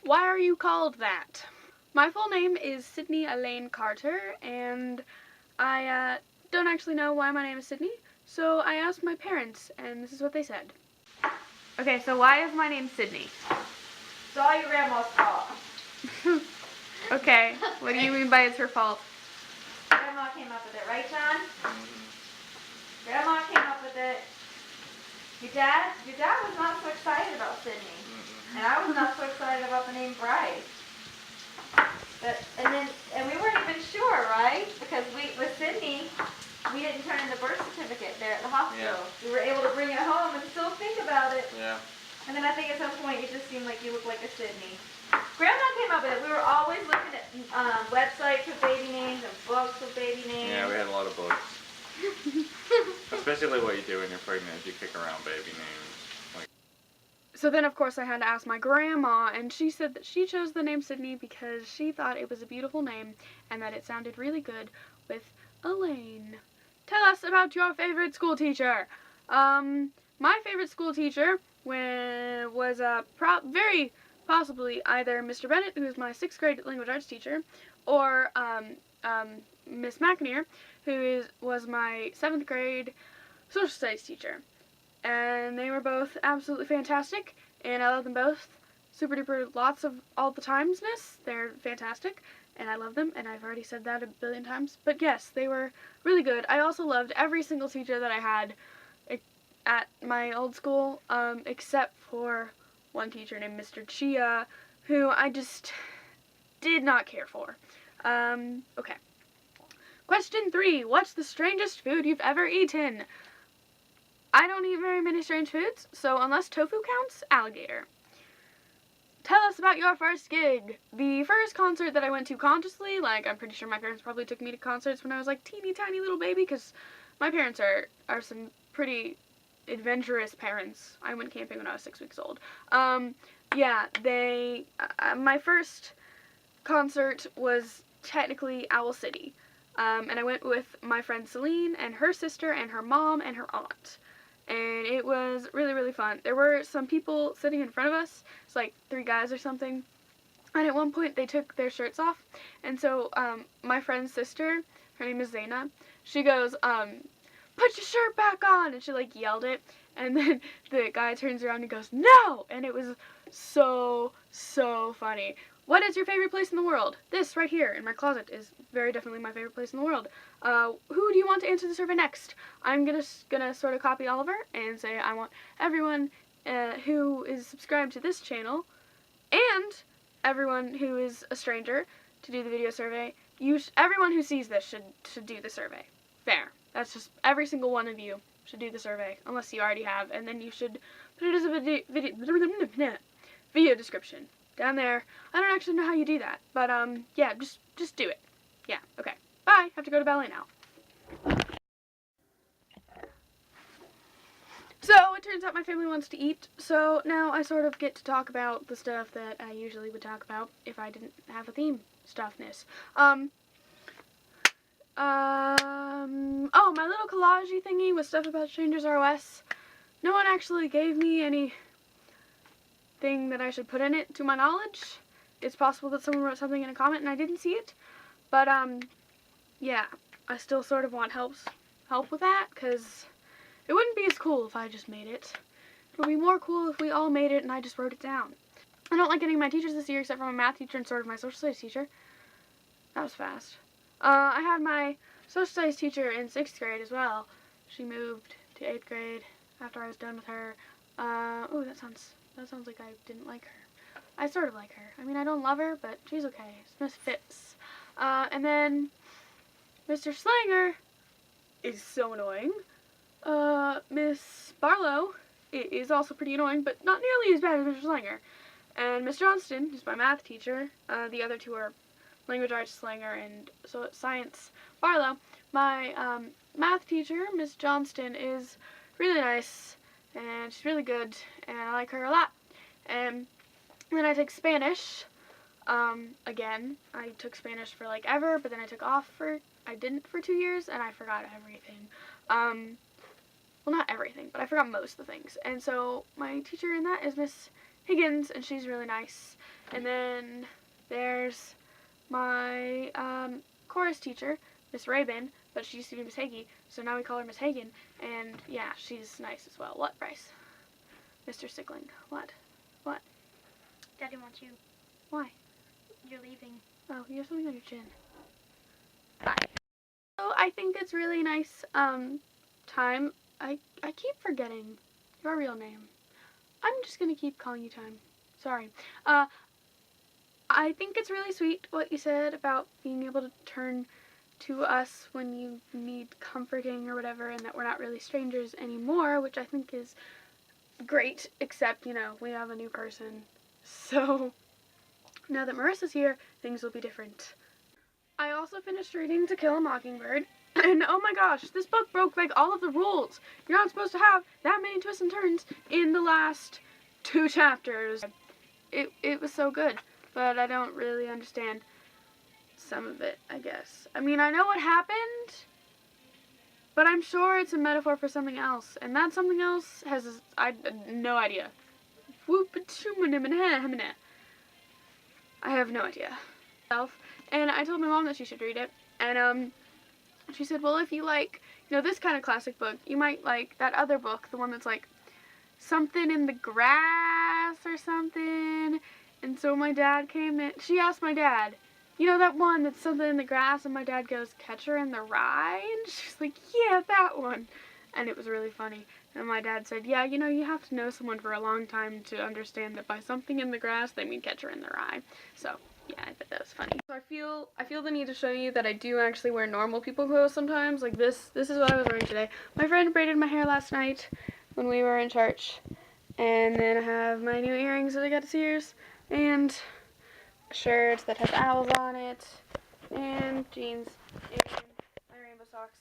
Why are you called that? My full name is Sydney Elaine Carter, and I don't actually know why my name is Sydney, so I asked my parents, and this is what they said. Okay, so why is my name Sydney? It's all your grandma's fault. Okay, what do you mean by it's her fault? Grandma came up with it, right, John? Grandma came up with it. Your dad was not so excited about Sydney, and I was not so excited about the name Bryce. And we weren't even sure, right? Because with Sydney, we didn't turn in the birth certificate there at the hospital. Yeah. We were able to bring it home and still think about it. Yeah. And then I think at some point it just seemed like you looked like a Sydney. Grandma came up with it. We were always looking at websites with baby names and books with baby names. Yeah, we had a lot of books. Especially what you do when you're pregnant if you kick around baby names. So then, of course, I had to ask my grandma, and she said that she chose the name Sydney because she thought it was a beautiful name and that it sounded really good with Elaine. Tell us about your favorite school teacher. My favorite school teacher was very possibly either Mr. Bennett, who was my 6th grade language arts teacher, or Miss McNear, who was my 7th grade social studies teacher. And they were both absolutely fantastic, and I love them both super duper lots of all the timesness. They're fantastic, and I love them, and I've already said that a billion times. But yes, they were really good. I also loved every single teacher that I had at my old school, except for one teacher named Mr. Chia, who I just did not care for. Okay. Question 3. What's the strangest food you've ever eaten? I don't eat very many strange foods, so unless tofu counts, alligator. Tell us about your first gig. The first concert that I went to consciously, like I'm pretty sure my parents probably took me to concerts when I was like teeny tiny little baby, because my parents are some pretty adventurous parents. I went camping when I was 6 weeks old. Yeah, my first concert was technically Owl City, and I went with my friend Celine and her sister and her mom and her aunt. And it was really, really fun. There were some people sitting in front of us. It's like 3 guys or something. And at one point, they took their shirts off. And so, my friend's sister, her name is Zaina, she goes, put your shirt back on! And she, like, yelled it. And then the guy turns around and goes, no! And it was so, so funny. What is your favorite place in the world? This right here in my closet is very definitely my favorite place in the world. Who do you want to answer the survey next? I'm gonna sort of copy Oliver and say I want everyone who is subscribed to this channel and everyone who is a stranger to do the video survey. Everyone who sees this should do the survey. Fair. That's just every single one of you should do the survey, unless you already have, and then you should put it as a video description down there. I don't actually know how you do that, but yeah, just do it. Yeah, okay. Bye. Have to go to ballet now. So, it turns out my family wants to eat, so now I sort of get to talk about the stuff that I usually would talk about if I didn't have a theme stuffness. Oh, my little collage thingy with stuff about Strangers ROS. No one actually gave me any thing that I should put in it, to my knowledge. It's possible that someone wrote something in a comment and I didn't see it, but yeah, I still sort of want help with that, because it wouldn't be as cool if I just made it. It would be more cool if we all made it and I just wrote it down. I don't like any of my teachers this year except for my math teacher and sort of my social studies teacher. That was fast. I had my social studies teacher in 6th grade as well. She moved to 8th grade after I was done with her. Oh, that sounds like I didn't like her. I sort of like her. I mean, I don't love her, but she's okay. It's Miss Phipps. And then Mr. Slanger is so annoying. Miss Barlow is also pretty annoying, but not nearly as bad as Mr. Slanger. And Miss Johnston, who's my math teacher, the other two are language arts Slanger and science Barlow. My math teacher, Miss Johnston, is really nice, and she's really good, and I like her a lot. And then I take Spanish. Again, I took Spanish for like ever, but then I took off I didn't for 2 years, and I forgot everything. Well, not everything, but I forgot most of the things. And so my teacher in that is Miss Higgins, and she's really nice. And then there's my chorus teacher, Miss Rabin, but she used to be Miss Hagee, so now we call her Miss Hagen, and yeah, she's nice as well. What, Bryce? Mr. Sickling. What? What? Daddy wants you. Why? You're leaving. Oh, you have something on your chin. Bye. So I think it's really nice time. I keep forgetting your real name. I'm just gonna keep calling you Time. Sorry. I think it's really sweet what you said about being able to turn to us when you need comforting or whatever, and that we're not really strangers anymore, which I think is great, except, you know, we have a new person. So now that Marissa's here, things will be different. I also finished reading To Kill a Mockingbird, and oh my gosh, this book broke like all of the rules. You're not supposed to have that many twists and turns in the last 2 chapters. It was so good, but I don't really understand some of it, I guess. I mean, I know what happened, but I'm sure it's a metaphor for something else, and that something else has, I no idea. I have no idea. And I told my mom that she should read it, and she said, well, if you like, you know, this kind of classic book, you might like that other book, the one that's like something in the grass or something. And so my dad came in, she asked my dad, you know that one that's something in the grass, and my dad goes, Catcher in the Rye? And she's like, yeah, that one. And it was really funny. And my dad said, yeah, you know, you have to know someone for a long time to understand that by something in the grass, they mean Catcher in the Rye. So, yeah, I thought that was funny. So I feel the need to show you that I do actually wear normal people clothes sometimes. Like this is what I was wearing today. My friend braided my hair last night when we were in church. And then I have my new earrings that I got at Sears. And a shirt that has owls on it. And jeans. And my rainbow socks.